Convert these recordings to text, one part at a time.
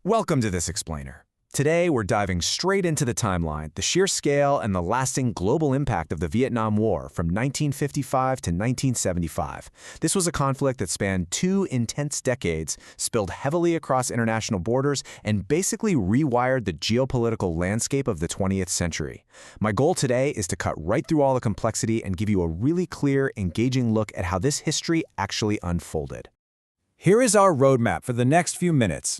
Welcome to This Explainer. Today, we're diving straight into the timeline, the sheer scale and the lasting global impact of the Vietnam War from 1955 to 1975. This was a conflict that spanned 2 intense decades, spilled heavily across international borders, and basically rewired the geopolitical landscape of the 20th century. My goal today is to cut right through all the complexity and give you a really clear, engaging look at how this history actually unfolded. Here is our roadmap for the next few minutes.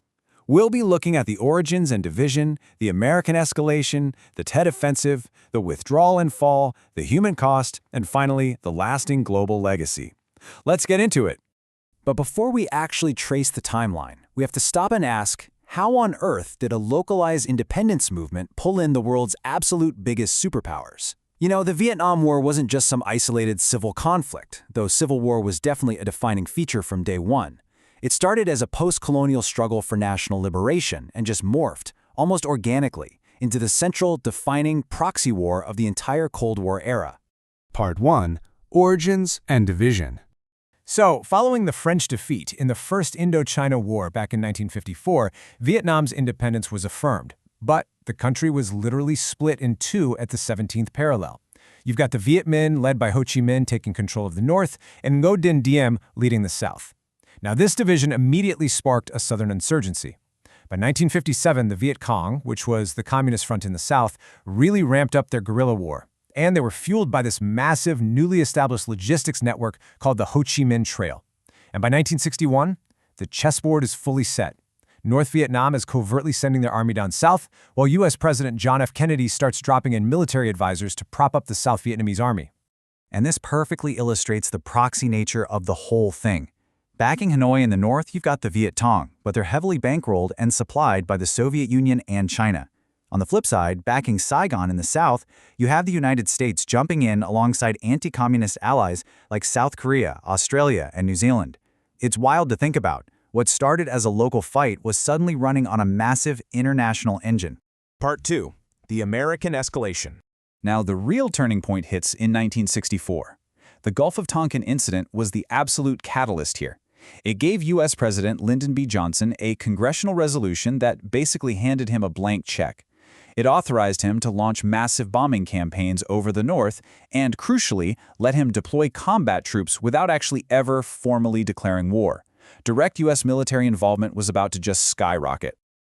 We'll be looking at the origins and division, the American escalation, the Tet Offensive, the withdrawal and fall, the human cost, and finally, the lasting global legacy. Let's get into it. But before we actually trace the timeline, we have to stop and ask, how on earth did a localized independence movement pull in the world's absolute biggest superpowers? You know, the Vietnam War wasn't just some isolated civil conflict, though civil war was definitely a defining feature from day one. It started as a post-colonial struggle for national liberation and just morphed, almost organically, into the central, defining proxy war of the entire Cold War era. Part 1. Origins and Division. So, following the French defeat in the First Indochina War back in 1954, Vietnam's independence was affirmed. But the country was literally split in two at the 17th parallel. You've got the Viet Minh, led by Ho Chi Minh, taking control of the north, and Ngo Dinh Diem leading the south. Now, this division immediately sparked a southern insurgency. By 1957, the Viet Cong, which was the Communist Front in the south, really ramped up their guerrilla war, and they were fueled by this massive, newly established logistics network called the Ho Chi Minh Trail. And by 1961, the chessboard is fully set. North Vietnam is covertly sending their army down south, while U.S. President John F. Kennedy starts dropping in military advisors to prop up the South Vietnamese army. And this perfectly illustrates the proxy nature of the whole thing. Backing Hanoi in the north, you've got the Viet Cong, but they're heavily bankrolled and supplied by the Soviet Union and China. On the flip side, backing Saigon in the south, you have the United States jumping in alongside anti-communist allies like South Korea, Australia, and New Zealand. It's wild to think about. What started as a local fight was suddenly running on a massive international engine. Part 2. The American escalation. Now, the real turning point hits in 1964. The Gulf of Tonkin incident was the absolute catalyst here. It gave U.S. President Lyndon B. Johnson a congressional resolution that basically handed him a blank check. It authorized him to launch massive bombing campaigns over the north and, crucially, let him deploy combat troops without actually ever formally declaring war. Direct U.S. military involvement was about to just skyrocket.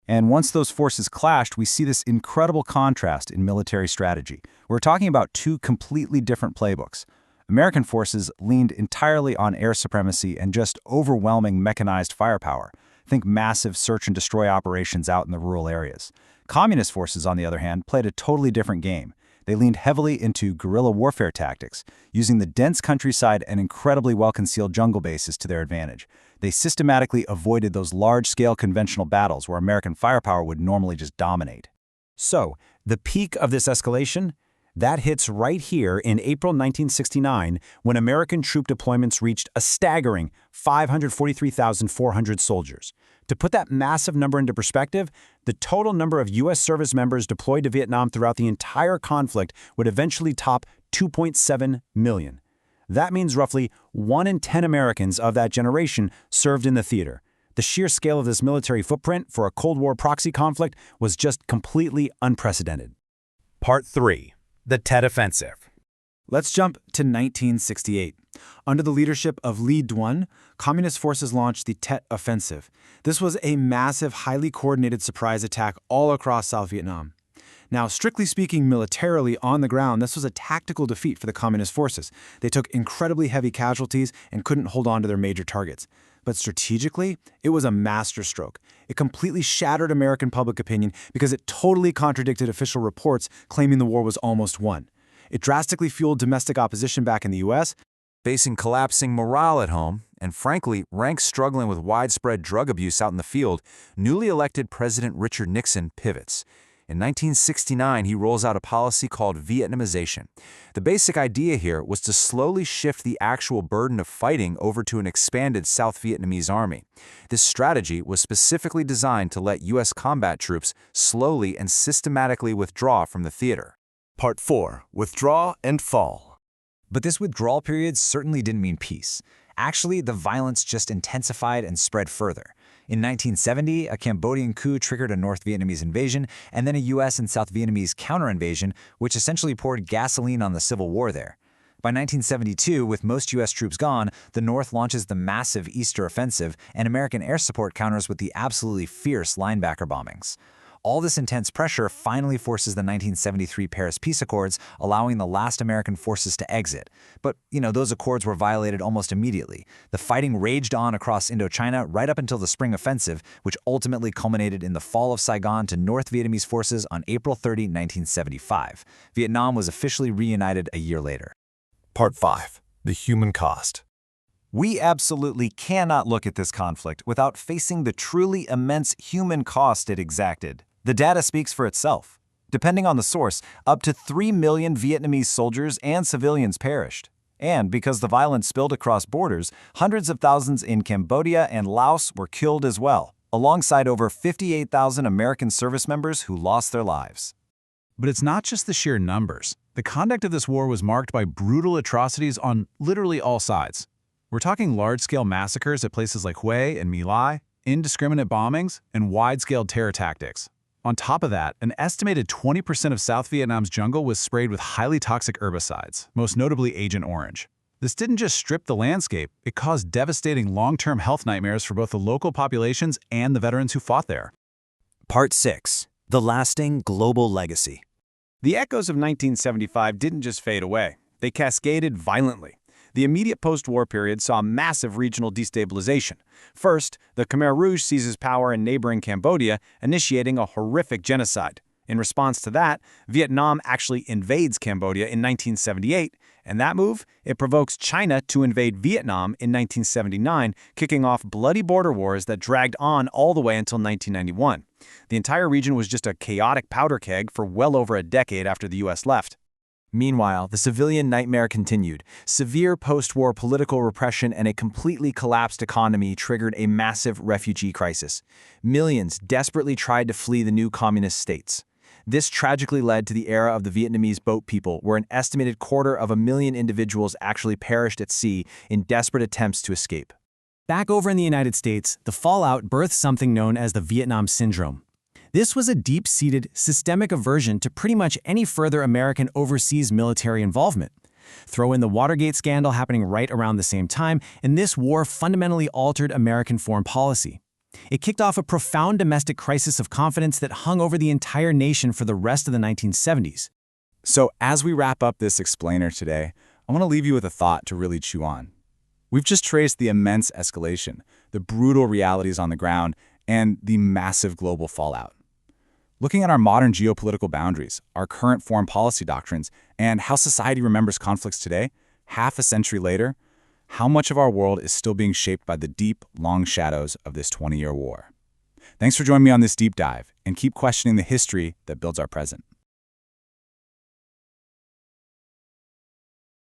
And once those forces clashed, we see this incredible contrast in military strategy. We're talking about two completely different playbooks. American forces leaned entirely on air supremacy and just overwhelming mechanized firepower. Think massive search and destroy operations out in the rural areas. Communist forces, on the other hand, played a totally different game. They leaned heavily into guerrilla warfare tactics, using the dense countryside and incredibly well-concealed jungle bases to their advantage. They systematically avoided those large-scale conventional battles where American firepower would normally just dominate. So, the peak of this escalation? That hits right here in April 1969 when American troop deployments reached a staggering 543,400 soldiers. To put that massive number into perspective, the total number of U.S. service members deployed to Vietnam throughout the entire conflict would eventually top 2.7 million. That means roughly 1 in 10 Americans of that generation served in the theater. The sheer scale of this military footprint for a Cold War proxy conflict was just completely unprecedented. Part 3. The Tet Offensive. Let's jump to 1968. Under the leadership of Lee Duan, Communist forces launched the Tet Offensive. This was a massive, highly coordinated surprise attack all across South Vietnam. Now, strictly speaking, militarily on the ground, this was a tactical defeat for the Communist forces. They took incredibly heavy casualties and couldn't hold on to their major targets. But strategically, it was a masterstroke. It completely shattered American public opinion because it totally contradicted official reports claiming the war was almost won. It drastically fueled domestic opposition back in the U.S., facing collapsing morale at home, and frankly, ranks struggling with widespread drug abuse out in the field, newly elected President Richard Nixon pivots. In 1969, he rolls out a policy called Vietnamization. The basic idea here was to slowly shift the actual burden of fighting over to an expanded South Vietnamese army. This strategy was specifically designed to let U.S. combat troops slowly and systematically withdraw from the theater. Part 4. Withdraw and Fall. But this withdrawal period certainly didn't mean peace. Actually, the violence just intensified and spread further. In 1970, a Cambodian coup triggered a North Vietnamese invasion, and then a U.S. and South Vietnamese counter-invasion, which essentially poured gasoline on the civil war there. By 1972, with most U.S. troops gone, the North launches the massive Easter Offensive, and American air support counters with the absolutely fierce linebacker bombings. All this intense pressure finally forces the 1973 Paris Peace Accords, allowing the last American forces to exit. But, those accords were violated almost immediately. The fighting raged on across Indochina right up until the Spring Offensive, which ultimately culminated in the fall of Saigon to North Vietnamese forces on April 30, 1975. Vietnam was officially reunited a year later. Part 5. The human cost. We absolutely cannot look at this conflict without facing the truly immense human cost it exacted. The data speaks for itself. Depending on the source, up to 3 million Vietnamese soldiers and civilians perished. And because the violence spilled across borders, hundreds of thousands in Cambodia and Laos were killed as well, alongside over 58,000 American service members who lost their lives. But it's not just the sheer numbers. The conduct of this war was marked by brutal atrocities on literally all sides. We're talking large-scale massacres at places like Hue and My Lai, indiscriminate bombings, and wide-scale terror tactics. On top of that, an estimated 20% of South Vietnam's jungle was sprayed with highly toxic herbicides, most notably Agent Orange. This didn't just strip the landscape, it caused devastating long-term health nightmares for both the local populations and the veterans who fought there. Part 6. The lasting global legacy. The echoes of 1975 didn't just fade away. They cascaded violently. The immediate post-war period saw massive regional destabilization. First, the Khmer Rouge seizes power in neighboring Cambodia, initiating a horrific genocide. In response to that, Vietnam actually invades Cambodia in 1978, and that move, it provokes China to invade Vietnam in 1979, kicking off bloody border wars that dragged on all the way until 1991. The entire region was just a chaotic powder keg for well over a decade after the U.S. left. Meanwhile, the civilian nightmare continued. Severe post-war political repression and a completely collapsed economy triggered a massive refugee crisis. Millions desperately tried to flee the new communist states. This tragically led to the era of the Vietnamese boat people, where an estimated 250,000 individuals actually perished at sea in desperate attempts to escape. Back over in the United States, the fallout birthed something known as the Vietnam Syndrome. This was a deep-seated, systemic aversion to pretty much any further American overseas military involvement. Throw in the Watergate scandal happening right around the same time, and this war fundamentally altered American foreign policy. It kicked off a profound domestic crisis of confidence that hung over the entire nation for the rest of the 1970s. So as we wrap up this explainer today, I want to leave you with a thought to really chew on. We've just traced the immense escalation, the brutal realities on the ground, and the massive global fallout. Looking at our modern geopolitical boundaries, our current foreign policy doctrines, and how society remembers conflicts today, half a century later, how much of our world is still being shaped by the deep, long shadows of this 20-year war? Thanks for joining me on this deep dive, and keep questioning the history that builds our present.